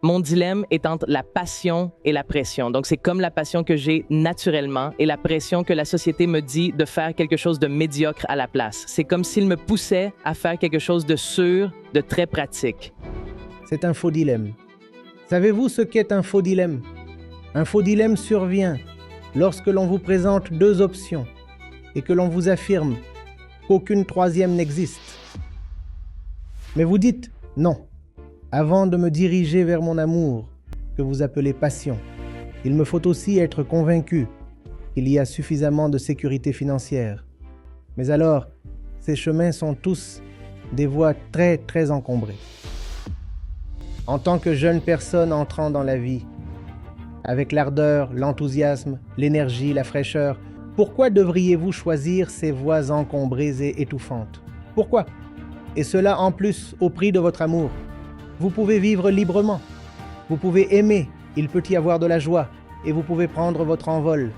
Mon dilemme est entre la passion et la pression. Donc, c'est comme la passion que j'ai naturellement et la pression que la société me dit de faire quelque chose de médiocre à la place. C'est comme s'il me poussait à faire quelque chose de sûr, de très pratique. C'est un faux dilemme. Savez-vous ce qu'est un faux dilemme? Un faux dilemme survient lorsque l'on vous présente deux options et que l'on vous affirme qu'aucune troisième n'existe. Mais vous dites non. Avant de me diriger vers mon amour, que vous appelez passion, il me faut aussi être convaincu qu'il y a suffisamment de sécurité financière. Mais alors, ces chemins sont tous des voies très encombrées. En tant que jeune personne entrant dans la vie, avec l'ardeur, l'enthousiasme, l'énergie, la fraîcheur, pourquoi devriez-vous choisir ces voies encombrées et étouffantes? Pourquoi? Et cela en plus au prix de votre amour. Vous pouvez vivre librement, vous pouvez aimer, il peut y avoir de la joie, et vous pouvez prendre votre envol.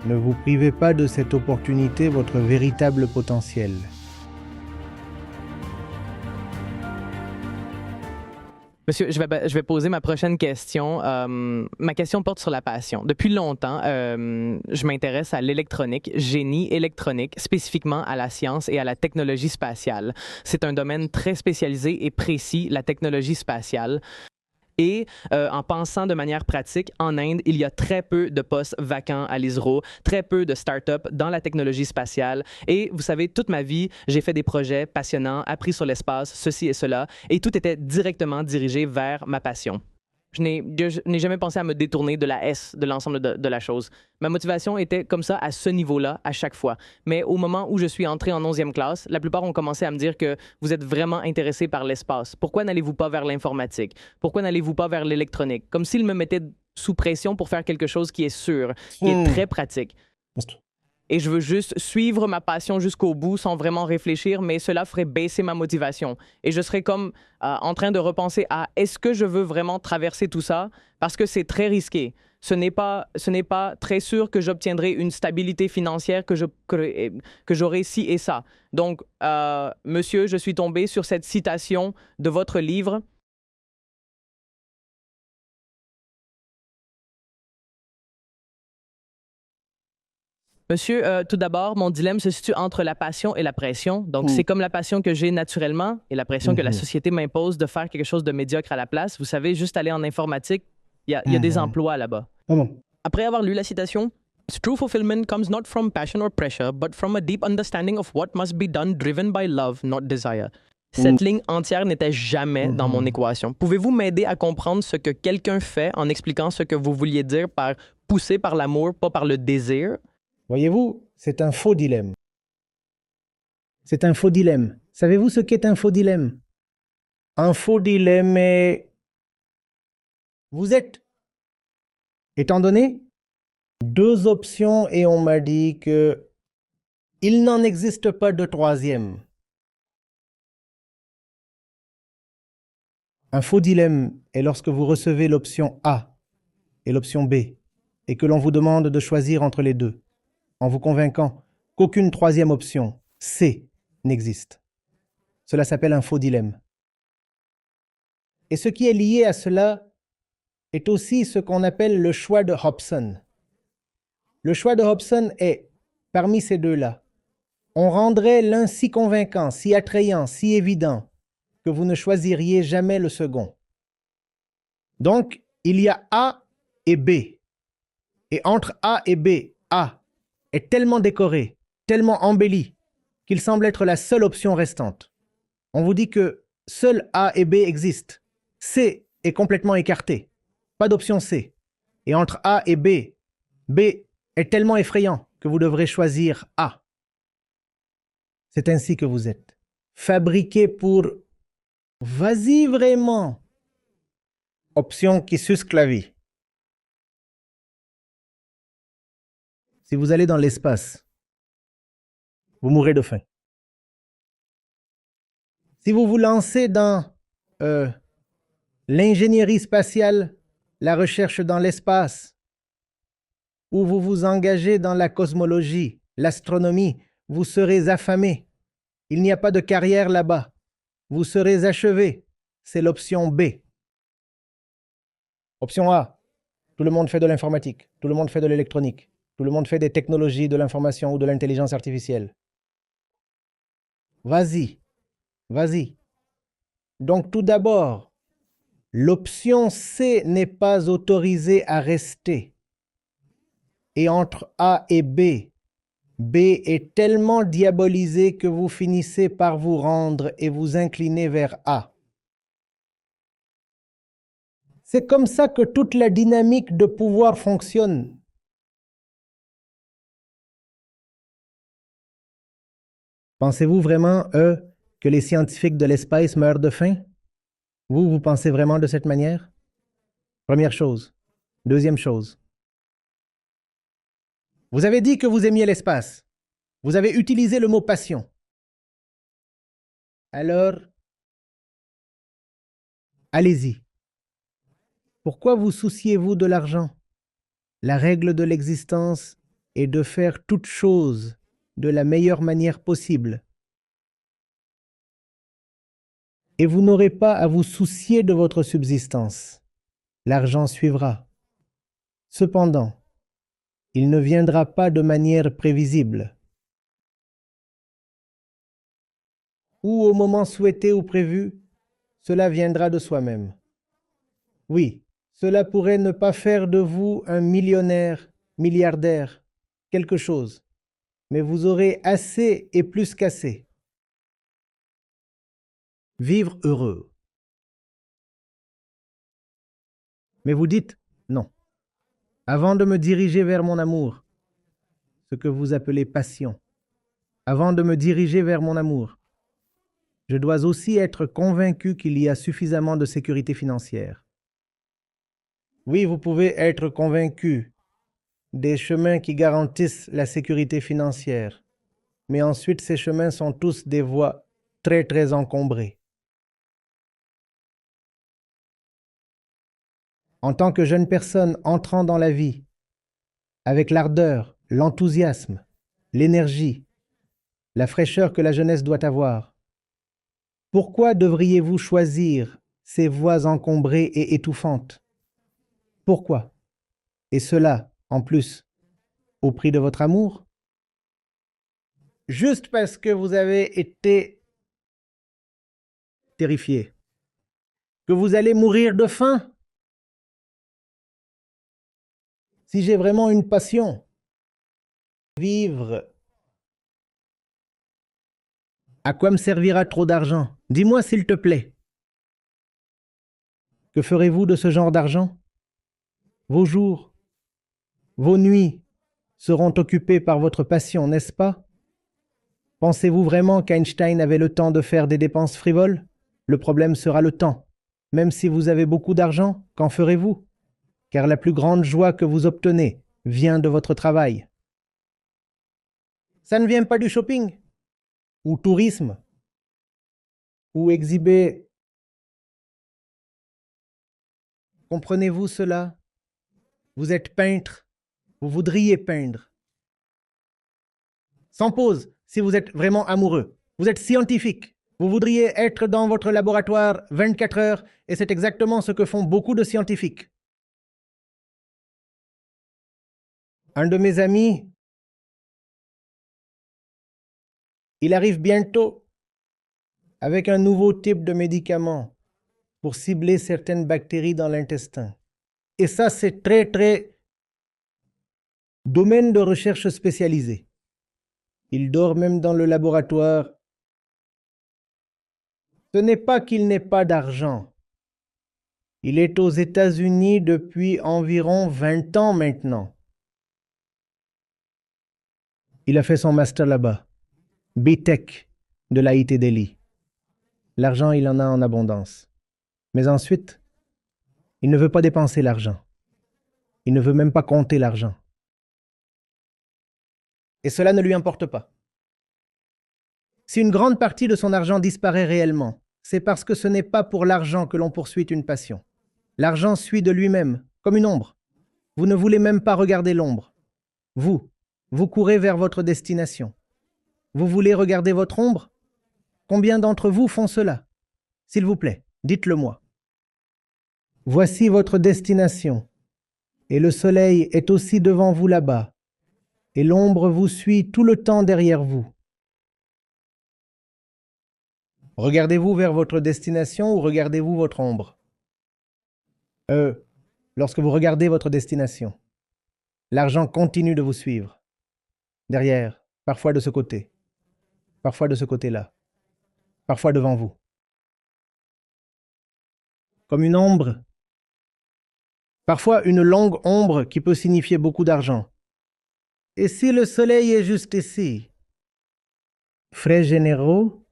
Ne vous privez pas de cette opportunité, votre véritable potentiel. Monsieur, je vais poser ma prochaine question. Ma question porte sur la passion. Depuis longtemps, je m'intéresse à l'électronique, génie électronique, spécifiquement à la science et à la technologie spatiale. C'est un domaine très spécialisé et précis, la technologie spatiale. Et en pensant de manière pratique, en Inde, il y a très peu de postes vacants à l'ISRO, très peu de start-up dans la technologie spatiale. Et vous savez, toute ma vie, j'ai fait des projets passionnants, appris sur l'espace, ceci et cela, et tout était directement dirigé vers ma passion. Je n'ai jamais pensé à me détourner de la S, de l'ensemble de la chose. Ma motivation était comme ça, à ce niveau-là, à chaque fois. Mais au moment où je suis entré en 11e classe, la plupart ont commencé à me dire que vous êtes vraiment intéressé par l'espace. Pourquoi n'allez-vous pas vers l'informatique? Pourquoi n'allez-vous pas vers l'électronique? Comme s'ils me mettaient sous pression pour faire quelque chose qui est sûr, qui est très pratique. Et je veux juste suivre ma passion jusqu'au bout sans vraiment réfléchir, mais cela ferait baisser ma motivation. Et je serais comme en train de repenser à est-ce que je veux vraiment traverser tout ça? Parce que c'est très risqué. Ce n'est pas très sûr que j'obtiendrai une stabilité financière que j'aurai ci et ça. Donc, monsieur, je suis tombé sur cette citation de votre livre. Monsieur, tout d'abord, mon dilemme se situe entre la passion et la pression. Donc, c'est comme la passion que j'ai naturellement et la pression que la société m'impose de faire quelque chose de médiocre à la place. Vous savez, juste aller en informatique, il y a des emplois là-bas. Après avoir lu la citation, true fulfillment comes not from passion or pressure, but from a deep understanding of what must be done driven by love, not desire. Cette ligne entière n'était jamais dans mon équation. Pouvez-vous m'aider à comprendre ce que quelqu'un fait en expliquant ce que vous vouliez dire par pousser par l'amour, pas par le désir? Voyez-vous, c'est un faux dilemme. C'est un faux dilemme. Savez-vous ce qu'est un faux dilemme? Un faux dilemme est... Vous êtes, étant donné, deux options et on m'a dit que il n'en existe pas de troisième. Un faux dilemme est lorsque vous recevez l'option A et l'option B et que l'on vous demande de choisir entre les deux, en vous convainquant qu'aucune troisième option, C, n'existe. Cela s'appelle un faux dilemme. Et ce qui est lié à cela est aussi ce qu'on appelle le choix de Hobson. Le choix de Hobson est, parmi ces deux-là, on rendrait l'un si convaincant, si attrayant, si évident, que vous ne choisiriez jamais le second. Donc, il y a A et B. Et entre A et B, A est tellement décoré, tellement embelli, qu'il semble être la seule option restante. On vous dit que seuls A et B existent. C est complètement écarté. Pas d'option C. Et entre A et B, B est tellement effrayant que vous devrez choisir A. C'est ainsi que vous êtes. Fabriqué pour... Vas-y vraiment. Option qui suce la vie. Si vous allez dans l'espace, vous mourrez de faim. Si vous vous lancez dans l'ingénierie spatiale, la recherche dans l'espace, ou vous vous engagez dans la cosmologie, l'astronomie, vous serez affamé. Il n'y a pas de carrière là-bas. Vous serez achevé. C'est l'option B. Option A, tout le monde fait de l'informatique, tout le monde fait de l'électronique, tout le monde fait des technologies de l'information ou de l'intelligence artificielle. Vas-y, vas-y. Donc tout d'abord, l'option C n'est pas autorisée à rester. Et entre A et B, B est tellement diabolisé que vous finissez par vous rendre et vous incliner vers A. C'est comme ça que toute la dynamique de pouvoir fonctionne. Pensez-vous vraiment, que les scientifiques de l'espace meurent de faim? Vous pensez vraiment de cette manière? Première chose. Deuxième chose. Vous avez dit que vous aimiez l'espace. Vous avez utilisé le mot passion. Alors, allez-y. Pourquoi vous souciez-vous de l'argent? La règle de l'existence est de faire toute chose de la meilleure manière possible. Et vous n'aurez pas à vous soucier de votre subsistance. L'argent suivra. Cependant, il ne viendra pas de manière prévisible. Ou au moment souhaité ou prévu, cela viendra de soi-même. Oui, cela pourrait ne pas faire de vous un millionnaire, milliardaire, quelque chose, mais vous aurez assez et plus qu'assez. Vivre heureux. Mais vous dites non. Avant de me diriger vers mon amour, ce que vous appelez passion, avant de me diriger vers mon amour, je dois aussi être convaincu qu'il y a suffisamment de sécurité financière. Oui, vous pouvez être convaincu des chemins qui garantissent la sécurité financière, mais ensuite ces chemins sont tous des voies très très encombrées. En tant que jeune personne entrant dans la vie, avec l'ardeur, l'enthousiasme, l'énergie, la fraîcheur que la jeunesse doit avoir, pourquoi devriez-vous choisir ces voies encombrées et étouffantes? Pourquoi? Et cela, en plus, au prix de votre amour? Juste parce que vous avez été terrifié, que vous allez mourir de faim? Si j'ai vraiment une passion, vivre, à quoi me servira trop d'argent? Dis-moi s'il te plaît. Que ferez-vous de ce genre d'argent? Vos jours, vos nuits seront occupés par votre passion, n'est-ce pas? Pensez-vous vraiment qu'Einstein avait le temps de faire des dépenses frivoles? Le problème sera le temps. Même si vous avez beaucoup d'argent, qu'en ferez-vous? Car la plus grande joie que vous obtenez vient de votre travail. Ça ne vient pas du shopping, ou tourisme, ou exhiber. Comprenez-vous cela? Vous êtes peintre, vous voudriez peindre. Sans pause, si vous êtes vraiment amoureux. Vous êtes scientifique, vous voudriez être dans votre laboratoire 24 heures, et c'est exactement ce que font beaucoup de scientifiques. Un de mes amis, il arrive bientôt avec un nouveau type de médicament pour cibler certaines bactéries dans l'intestin. Et ça, c'est très, très domaine de recherche spécialisé. Il dort même dans le laboratoire. Ce n'est pas qu'il n'ait pas d'argent. Il est aux États-Unis depuis environ 20 ans maintenant. Il a fait son master là-bas, B.Tech de l'IT Delhi. L'argent, il en a en abondance. Mais ensuite, il ne veut pas dépenser l'argent. Il ne veut même pas compter l'argent. Et cela ne lui importe pas. Si une grande partie de son argent disparaît réellement, c'est parce que ce n'est pas pour l'argent que l'on poursuit une passion. L'argent suit de lui-même, comme une ombre. Vous ne voulez même pas regarder l'ombre. Vous courez vers votre destination. Vous voulez regarder votre ombre? Combien d'entre vous font cela? S'il vous plaît, dites-le moi. Voici votre destination, et le soleil est aussi devant vous là-bas, et l'ombre vous suit tout le temps derrière vous. Regardez-vous vers votre destination ou regardez-vous votre ombre? Lorsque vous regardez votre destination, l'argent continue de vous suivre. Derrière, parfois de ce côté, parfois de ce côté-là, parfois devant vous. Comme une ombre. Parfois une longue ombre qui peut signifier beaucoup d'argent. Et si le soleil est juste ici? Frais généraux.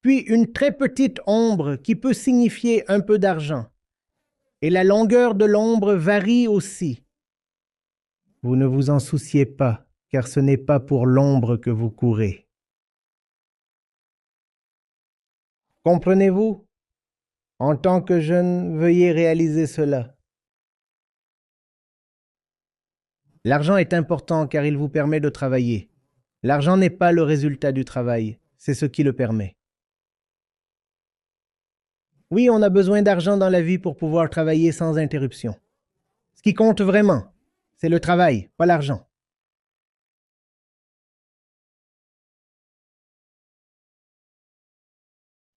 Puis une très petite ombre qui peut signifier un peu d'argent. Et la longueur de l'ombre varie aussi. Vous ne vous en souciez pas, car ce n'est pas pour l'ombre que vous courez. Comprenez-vous? En tant que jeune, veuillez réaliser cela. L'argent est important car il vous permet de travailler. L'argent n'est pas le résultat du travail, c'est ce qui le permet. Oui, on a besoin d'argent dans la vie pour pouvoir travailler sans interruption. Ce qui compte vraiment, c'est le travail, pas l'argent.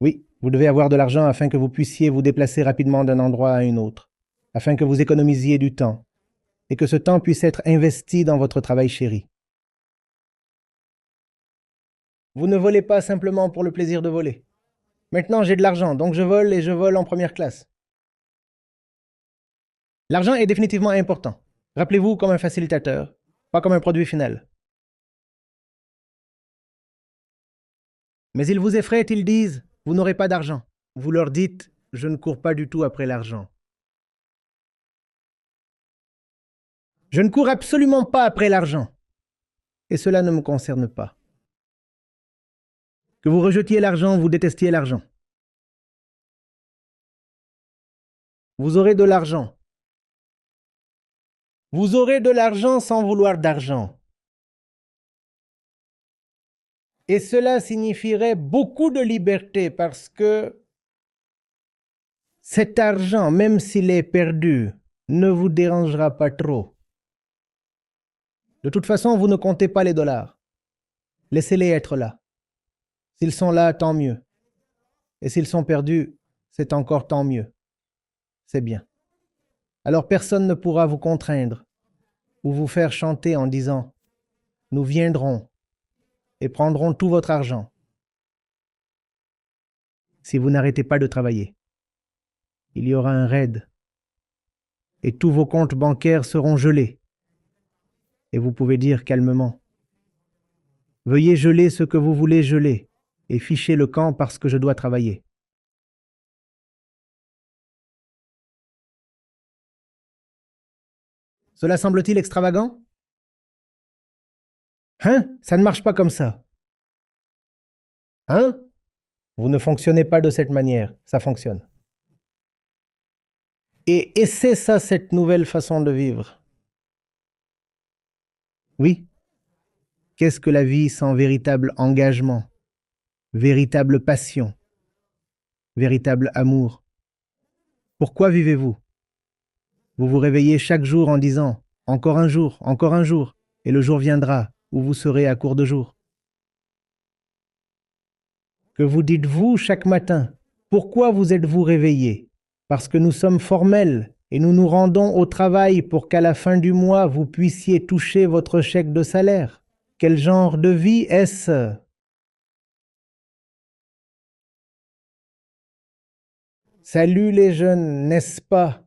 Oui, vous devez avoir de l'argent afin que vous puissiez vous déplacer rapidement d'un endroit à un autre, afin que vous économisiez du temps, et que ce temps puisse être investi dans votre travail chéri. Vous ne volez pas simplement pour le plaisir de voler. Maintenant, j'ai de l'argent, donc je vole et je vole en première classe. L'argent est définitivement important. Rappelez-vous comme un facilitateur, pas comme un produit final. Mais ils vous effraient, ils disent, vous n'aurez pas d'argent. Vous leur dites, je ne cours pas du tout après l'argent. Je ne cours absolument pas après l'argent. Et cela ne me concerne pas. Que vous rejetiez l'argent, vous détestiez l'argent. Vous aurez de l'argent. Vous aurez de l'argent sans vouloir d'argent. Et cela signifierait beaucoup de liberté parce que cet argent, même s'il est perdu, ne vous dérangera pas trop. De toute façon, vous ne comptez pas les dollars. Laissez-les être là. S'ils sont là, tant mieux. Et s'ils sont perdus, c'est encore tant mieux. C'est bien. Alors personne ne pourra vous contraindre ou vous faire chanter en disant « Nous viendrons et prendront tout votre argent » si vous n'arrêtez pas de travailler. Il y aura un raid et tous vos comptes bancaires seront gelés. Et vous pouvez dire calmement « Veuillez geler ce que vous voulez geler et fichez le camp parce que je dois travailler. » Cela semble-t-il extravagant? Hein? Ça ne marche pas comme ça. Hein? Vous ne fonctionnez pas de cette manière. Ça fonctionne. Et c'est ça cette nouvelle façon de vivre. Oui. Qu'est-ce que la vie sans véritable engagement, véritable passion, véritable amour? Pourquoi vivez-vous? Vous vous réveillez chaque jour en disant « Encore un jour, et le jour viendra où vous serez à court de jours. » Que vous dites-vous chaque matin? Pourquoi vous êtes-vous réveillé? Parce que nous sommes formels et nous nous rendons au travail pour qu'à la fin du mois, vous puissiez toucher votre chèque de salaire. Quel genre de vie est-ce? Salut les jeunes, n'est-ce pas?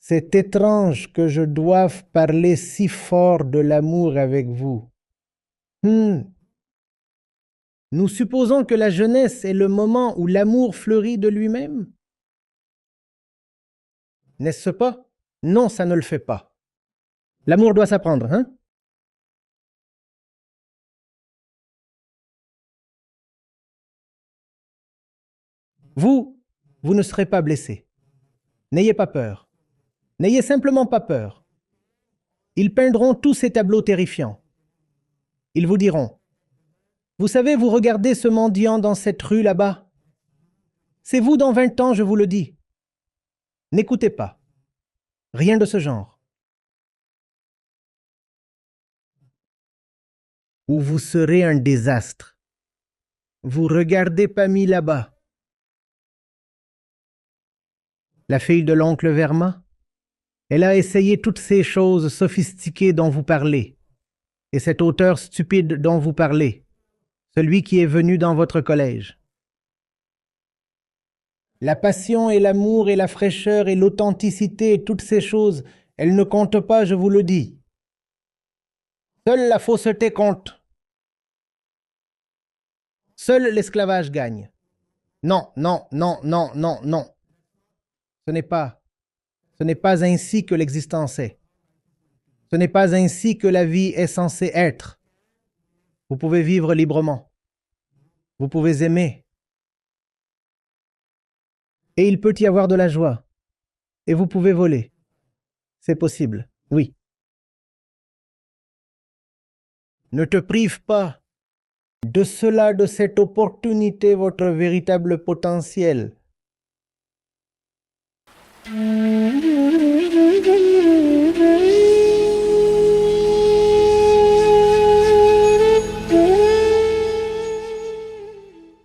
C'est étrange que je doive parler si fort de l'amour avec vous. Nous supposons que la jeunesse est le moment où l'amour fleurit de lui-même. N'est-ce pas? Non, ça ne le fait pas. L'amour doit s'apprendre, hein? Vous ne serez pas blessé. N'ayez pas peur. N'ayez simplement pas peur. Ils peindront tous ces tableaux terrifiants. Ils vous diront, « Vous savez, vous regardez ce mendiant dans cette rue là-bas. C'est vous dans 20 ans, je vous le dis. N'écoutez pas. Rien de ce genre. Ou vous serez un désastre. Vous regardez Pammy là-bas. La fille de l'oncle Verma? Elle a essayé toutes ces choses sophistiquées dont vous parlez. Et cet auteur stupide dont vous parlez. Celui qui est venu dans votre collège. La passion et l'amour et la fraîcheur et l'authenticité et toutes ces choses, elles ne comptent pas, je vous le dis. Seule la fausseté compte. Seul l'esclavage gagne. Non, non, non, non, non, non. Ce n'est pas ainsi que l'existence est. Ce n'est pas ainsi que la vie est censée être. Vous pouvez vivre librement. Vous pouvez aimer. Et il peut y avoir de la joie. Et vous pouvez voler. C'est possible, oui. Ne te prive pas de cela, de cette opportunité, votre véritable potentiel.